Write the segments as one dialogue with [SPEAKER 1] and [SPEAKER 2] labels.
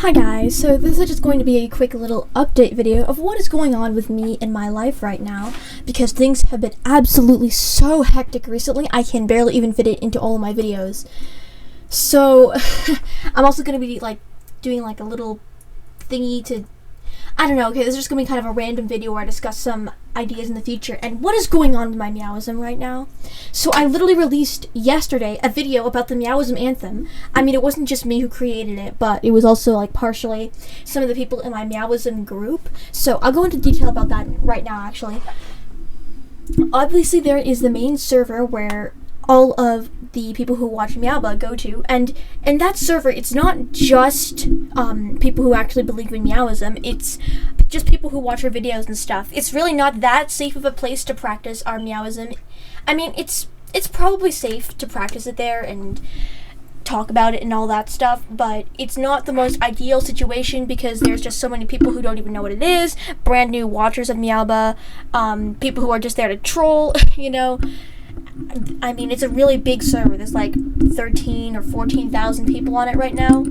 [SPEAKER 1] Hi guys, so this is just going to be a quick little update video of what is going on with me in my life right now, because things have been absolutely so hectic recently, I can barely even fit it into all of my videos. So, I'm also going to be doing a little thingy to, I don't know, okay, this is just going to be kind of a random video where I discuss some ideas in the future and what is going on with my Meowism right now. So I literally released yesterday a video about the Meowism anthem. I mean, it wasn't just me who created it, but it was also partially some of the people in my Meowism group. So I'll go into detail about that right now, actually. Obviously, there is the main server where all of the people who watch Meowba go to, and in that server, it's not just people who actually believe in Meowism, it's just people who watch our videos and stuff. It's really not that safe of a place to practice our Meowism. I mean, it's probably safe to practice it there and talk about it and all that stuff, but it's not the most ideal situation because there's just so many people who don't even know what it is, brand new watchers of Meowba, people who are just there to troll, you know. I mean, it's a really big server. There's 13 or 14,000 people on it right now,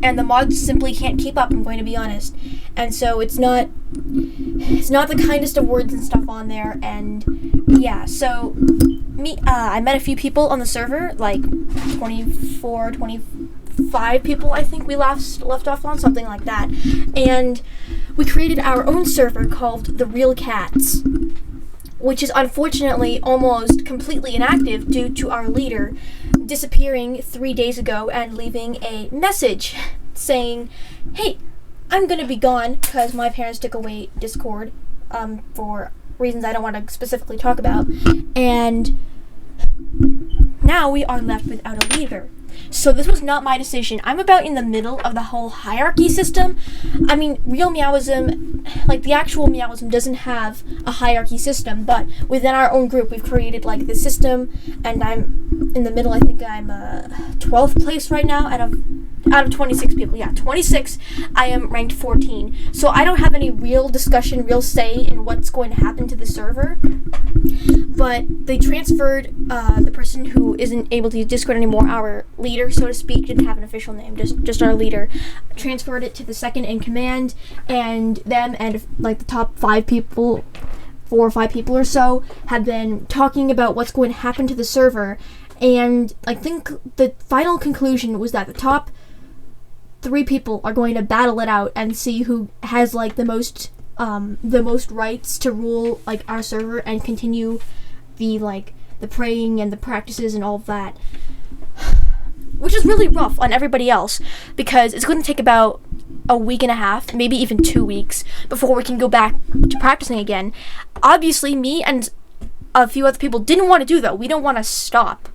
[SPEAKER 1] and the mods simply can't keep up, I'm going to be honest. And so it's not the kindest of words and stuff on there, and yeah, so I met a few people on the server, 24, 25 people I think we left off on, something like that, and we created our own server called The Real Cats, which is unfortunately almost completely inactive due to our leader disappearing 3 days ago and leaving a message saying, hey, I'm gonna be gone because my parents took away Discord for reasons I don't want to specifically talk about, and now we are left without a leader. So this was not my decision. I'm about in the middle of the whole hierarchy system. I mean, real Meowism, the actual Meowism doesn't have a hierarchy system, but within our own group we've created the system, and I'm in the middle. I think I'm 12th place right now out of 26 people. Yeah, 26. I am ranked 14. So I don't have any real discussion, real say in what's going to happen to the server. But they transferred the person who isn't able to use Discord anymore, our leader, so to speak, didn't have an official name, just our leader, transferred it to the second in command, and them and the top 5 people, 4 or 5 people or so, have been talking about what's going to happen to the server, and I think the final conclusion was that the top 3 people are going to battle it out and see who has the most rights to rule our server and continue the praying and the practices and all of that, which is really rough on everybody else because it's going to take about a week and a half, maybe even 2 weeks before we can go back to practicing again. Obviously, me and a few other people didn't want to do that. We don't want to stop,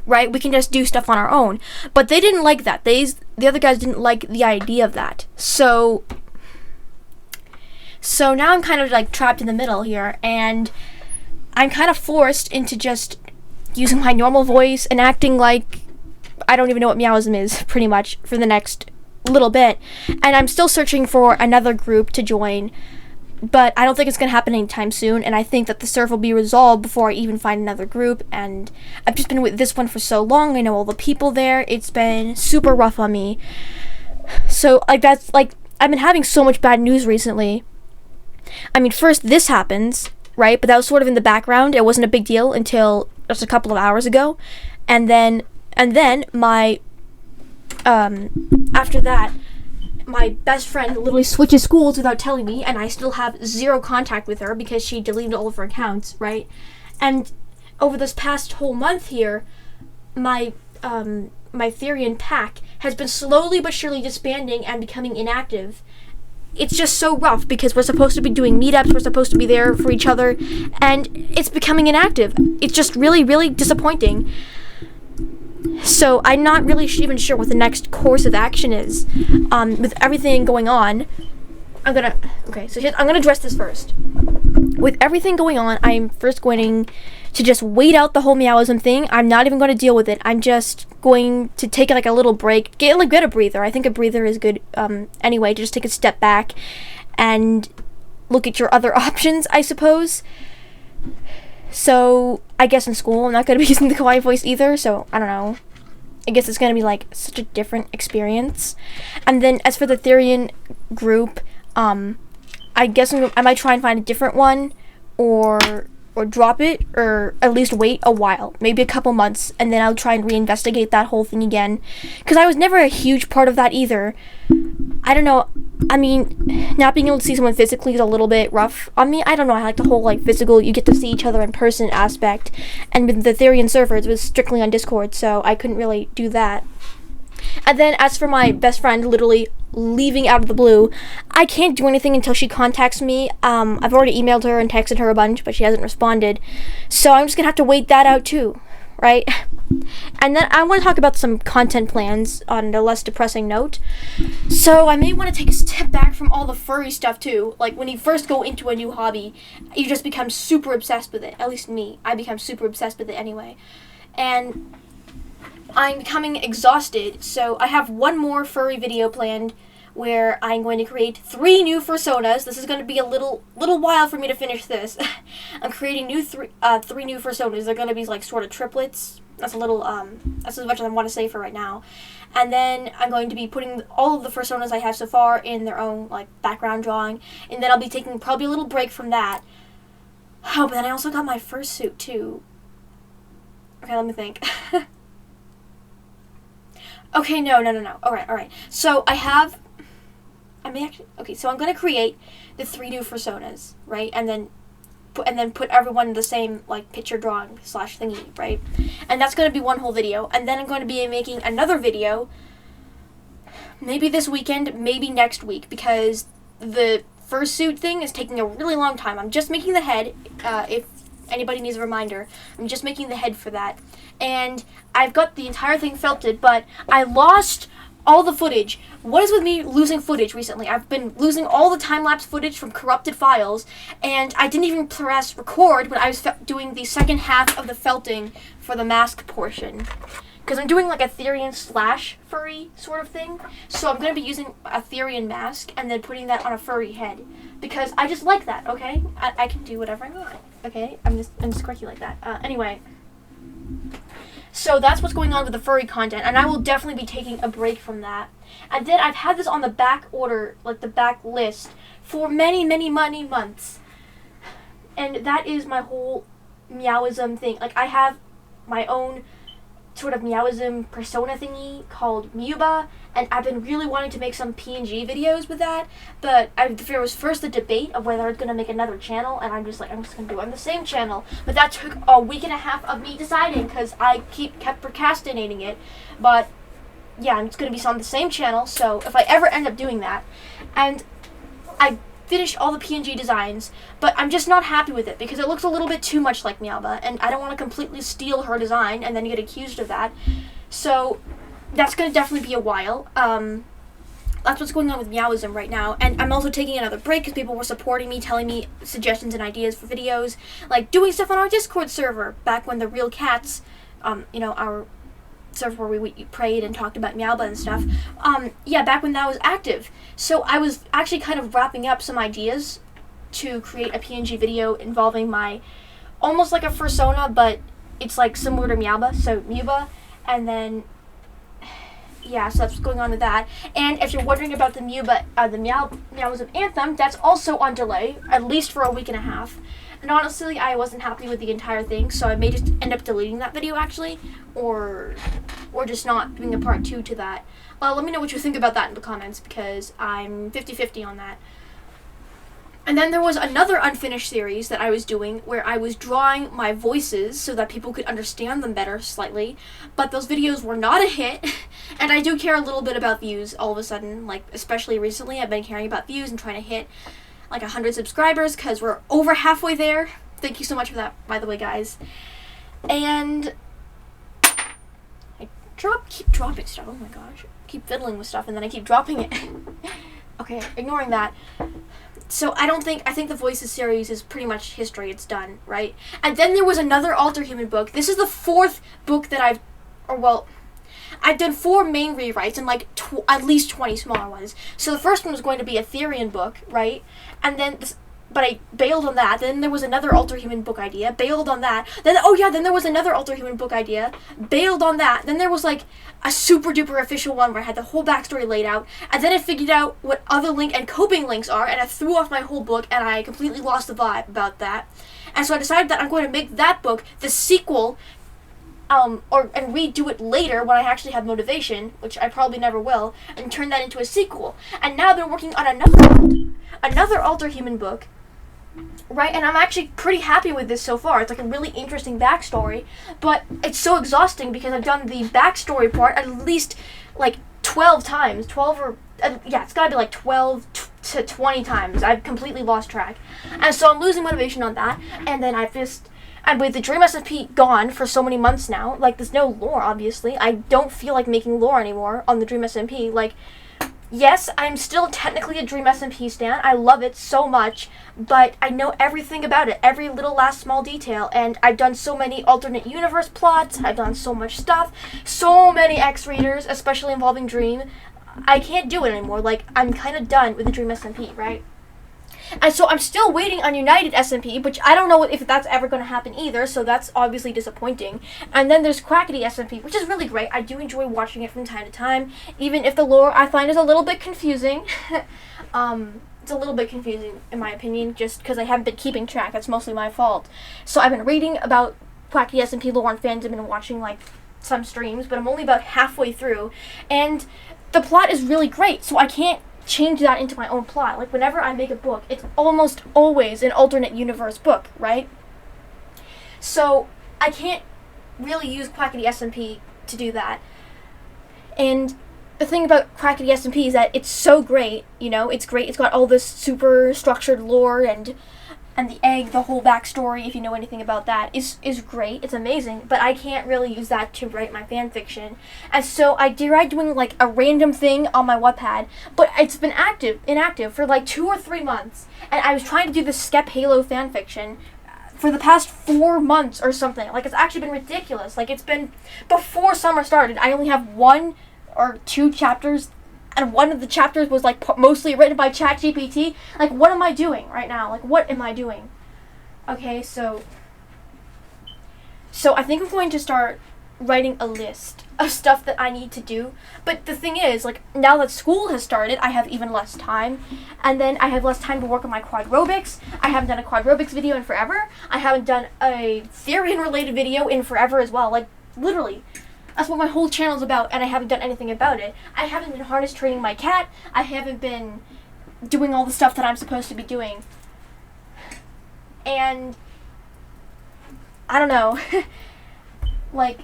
[SPEAKER 1] right? We can just do stuff on our own, but they didn't like that. The other guys didn't like the idea of that. So now I'm kind of trapped in the middle here, and I'm kind of forced into just using my normal voice and acting like I don't even know what Meowism is, pretty much, for the next little bit. And I'm still searching for another group to join, but I don't think it's going to happen anytime soon, and I think that the server will be resolved before I even find another group, and I've just been with this one for so long. I know all the people there. It's been super rough on me. So, I've been having so much bad news recently. I mean, first this happens, right? But that was sort of in the background. It wasn't a big deal until just a couple of hours ago. And then my, after that, my best friend literally switches schools without telling me, and I still have 0 contact with her because she deleted all of her accounts, right? And over this past whole month here, my Therian pack has been slowly but surely disbanding and becoming inactive. It's just so rough because we're supposed to be doing meetups, we're supposed to be there for each other, and it's becoming inactive. It's just really, really disappointing. So I'm not really even sure what the next course of action is. With everything going on, I'm gonna address this first. With everything going on, I'm first going to just wait out the whole Meowism thing. I'm not even going to deal with it. I'm just going to take a little break, get a breather. I think a breather is good anyway, to just take a step back and look at your other options, I suppose. So I guess in school I'm not going to be using the kawaii voice either, so I don't know. I guess it's going to be like such a different experience. And then as for the Therian group, I guess I might try and find a different one, or drop it, or at least wait a while, maybe a couple months, and then I'll try and reinvestigate that whole thing again, because I was never a huge part of that either. I don't know, I mean, not being able to see someone physically is a little bit rough on me. I don't know, I like the whole, like, physical, you get to see each other in person aspect, and with the Therian servers, it was strictly on Discord, so I couldn't really do that. And then as for my best friend literally leaving out of the blue, I can't do anything until she contacts me. I've already emailed her and texted her a bunch, but she hasn't responded. So I'm just gonna have to wait that out too, right? And then I want to talk about some content plans on a less depressing note. So I may want to take a step back from all the furry stuff too. Like, when you first go into a new hobby, you just become super obsessed with it. At least me. I become super obsessed with it anyway. And I'm becoming exhausted, so I have one more furry video planned where I'm going to create 3 new fursonas. This is going to be a little while for me to finish this. I'm creating three new fursonas. They're going to be like sort of triplets. That's that's as much as I want to say for right now. And then I'm going to be putting all of the fursonas I have so far in their own like background drawing, and then I'll be taking probably a little break from that. Oh, but then I also got my fursuit too. Okay, let me think. Okay, no. Alright. So so I'm going to create the 3 new fursonas, right? And then put everyone in the same, like, picture drawing / thingy, right? And that's going to be one whole video. And then I'm going to be making another video, maybe this weekend, maybe next week, because the fursuit thing is taking a really long time. I'm just making the head, if anybody needs a reminder. I'm just making the head for that. And I've got the entire thing felted, but I lost all the footage. What is with me losing footage recently? I've been losing all the time-lapse footage from corrupted files, and I didn't even press record when I was doing the second half of the felting for the mask portion. Because I'm doing like a Therian / furry sort of thing, so I'm going to be using a Therian mask and then putting that on a furry head. Because I just like that, okay? I can do whatever I want, okay? I'm just quirky like that. Anyway. So that's what's going on with the furry content, and I will definitely be taking a break from that. And then I've had this on the back order, like the back list, for many months. And that is my whole Meowism thing. Like, I have my own sort of Meowism persona thingy called Meoba, and I've been really wanting to make some PNG videos with that, but there was first the debate of whether I was going to make another channel, and I'm just going to do it on the same channel. But that took a week and a half of me deciding, because I kept procrastinating it. But yeah, it's going to be on the same channel, so if I ever end up doing that, and I finished all the PNG designs, but I'm just not happy with it because it looks a little bit too much like Meowba, and I don't want to completely steal her design and then get accused of that. So that's going to definitely be a while. That's what's going on with Meowism right now, and I'm also taking another break because people were supporting me, telling me suggestions and ideas for videos, like doing stuff on our Discord server back when the real cats, our server where we prayed and talked about Meowba and stuff. Back when that was active. So I was actually kind of wrapping up some ideas to create a PNG video involving my, almost like a fursona, but it's like similar to Meowba, so Meowba, and then, yeah, so that's what's going on with that. And if you're wondering about the Meowism anthem, that's also on delay, at least for a week and a half. And honestly, I wasn't happy with the entire thing, so I may just end up deleting that video, actually, or just not doing a part 2 to that. Let me know what you think about that in the comments, because I'm 50-50 on that. And then there was another unfinished series that I was doing, where I was drawing my voices so that people could understand them better, slightly, but those videos were not a hit, and I do care a little bit about views all of a sudden, like, especially recently, I've been caring about views and trying to hit like 100 subscribers, because we're over halfway there. Thank you so much for that, by the way, guys. And I keep dropping stuff. Oh my gosh. I keep fiddling with stuff and then I keep dropping it. Okay, ignoring that. So I think the Voices series is pretty much history. It's done, right? And then there was another Alter Human book. This is the 4th book that I've done 4 main rewrites and like at least 20 smaller ones. So the first one was going to be a Therian book, right? And then but I bailed on that. Then there was another Alter Human book idea, bailed on that. Then there was another Alter Human book idea, bailed on that. Then there was like a super duper official one where I had the whole backstory laid out, and then I figured out what other link and coping links are, and I threw off my whole book, and I completely lost the vibe about that. And so I decided that I'm going to make that book the sequel, and redo it later when I actually have motivation, which I probably never will, and turn that into a sequel. And now they're working on another Alter Human book, right? And I'm actually pretty happy with this so far. It's like a really interesting backstory, but it's so exhausting because I've done the backstory part at least like 12 times. It's gotta be like 12 to 20 times. I've completely lost track. And so I'm losing motivation on that, and then and with the Dream SMP gone for so many months now, like, there's no lore, obviously. I don't feel like making lore anymore on the Dream SMP. Like, yes, I'm still technically a Dream SMP stan. I love it so much, but I know everything about it, every little last small detail, and I've done so many alternate universe plots, I've done so much stuff, so many X-readers, especially involving Dream. I can't do it anymore. Like, I'm kind of done with the Dream SMP, right? And so I'm still waiting on United SMP, which I don't know if that's ever going to happen either, so that's obviously disappointing. And then there's Quackity SMP, which is really great. I do enjoy watching it from time to time, even if the lore I find is a little bit confusing. It's a little bit confusing, in my opinion, just because I haven't been keeping track. That's mostly my fault. So I've been reading about Quackity SMP lore on fandom and watching, like, some streams, but I'm only about halfway through, and the plot is really great, so I can't change that into my own plot. Like, whenever I make a book, it's almost always an alternate universe book, right? So I can't really use Quackity SMP to do that. And the thing about Quackity SMP is that it's so great, it's great. It's got all this super structured lore, and the egg, the whole backstory, if you know anything about that, is great. It's amazing, but I can't really use that to write my fan fiction. And so I tried doing like a random thing on my Wattpad, but it's been inactive for like 2 or 3 months. And I was trying to do the Skep Halo fan fiction for the past 4 months or something. Like, it's actually been ridiculous. Like, it's been before summer started. I only have 1 or 2 chapters, and one of the chapters was like mostly written by ChatGPT. Like, what am I doing right now? Like, what am I doing? Okay, so I think I'm going to start writing a list of stuff that I need to do. But the thing is, like, now that school has started, I have even less time, and then I have less time to work on my quadrobics. I haven't done a quadrobics video in forever. I haven't done a Therian related video in forever as well. Like, literally. That's what my whole channel's about, and I haven't done anything about it. I haven't been harness training my cat. I haven't been doing all the stuff that I'm supposed to be doing. And I don't know. Like,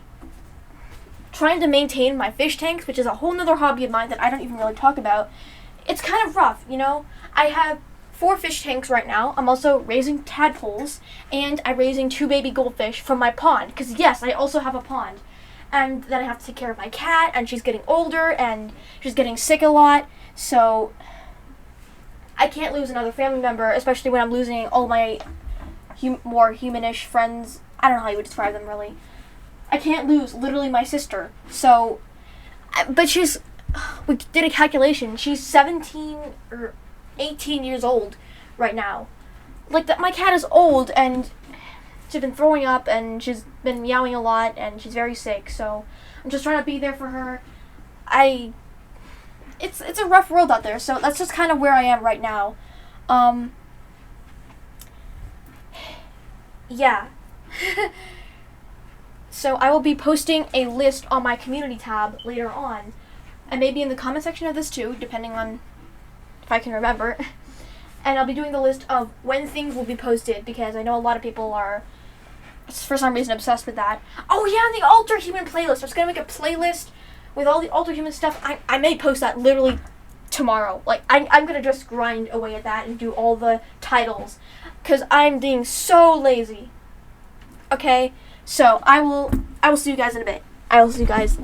[SPEAKER 1] trying to maintain my fish tanks, which is a whole nother hobby of mine that I don't even really talk about, it's kind of rough, I have 4 fish tanks right now. I'm also raising tadpoles, and I'm raising 2 baby goldfish from my pond, because yes, I also have a pond. And then I have to take care of my cat, and she's getting older, and she's getting sick a lot, so I can't lose another family member, especially when I'm losing all my more humanish friends. I don't know how you would describe them, really. I can't lose literally my sister, so, but we did a calculation, she's 17 or 18 years old right now. Like, my cat is old, and she's been throwing up, and she's been meowing a lot, and she's very sick, so I'm just trying to be there for her. It's a rough world out there, so that's just kind of where I am right now. Yeah. So I will be posting a list on my community tab later on, and maybe in the comment section of this too, depending on if I can remember. And I'll be doing the list of when things will be posted, because I know a lot of people are, for some reason, obsessed with that. Oh yeah, the Alter Human playlist. I was going to make a playlist with all the Alter Human stuff. I may post that literally tomorrow. Like, I'm going to just grind away at that and do all the titles, because I'm being so lazy. Okay, so I will see you guys in a bit. I will see you guys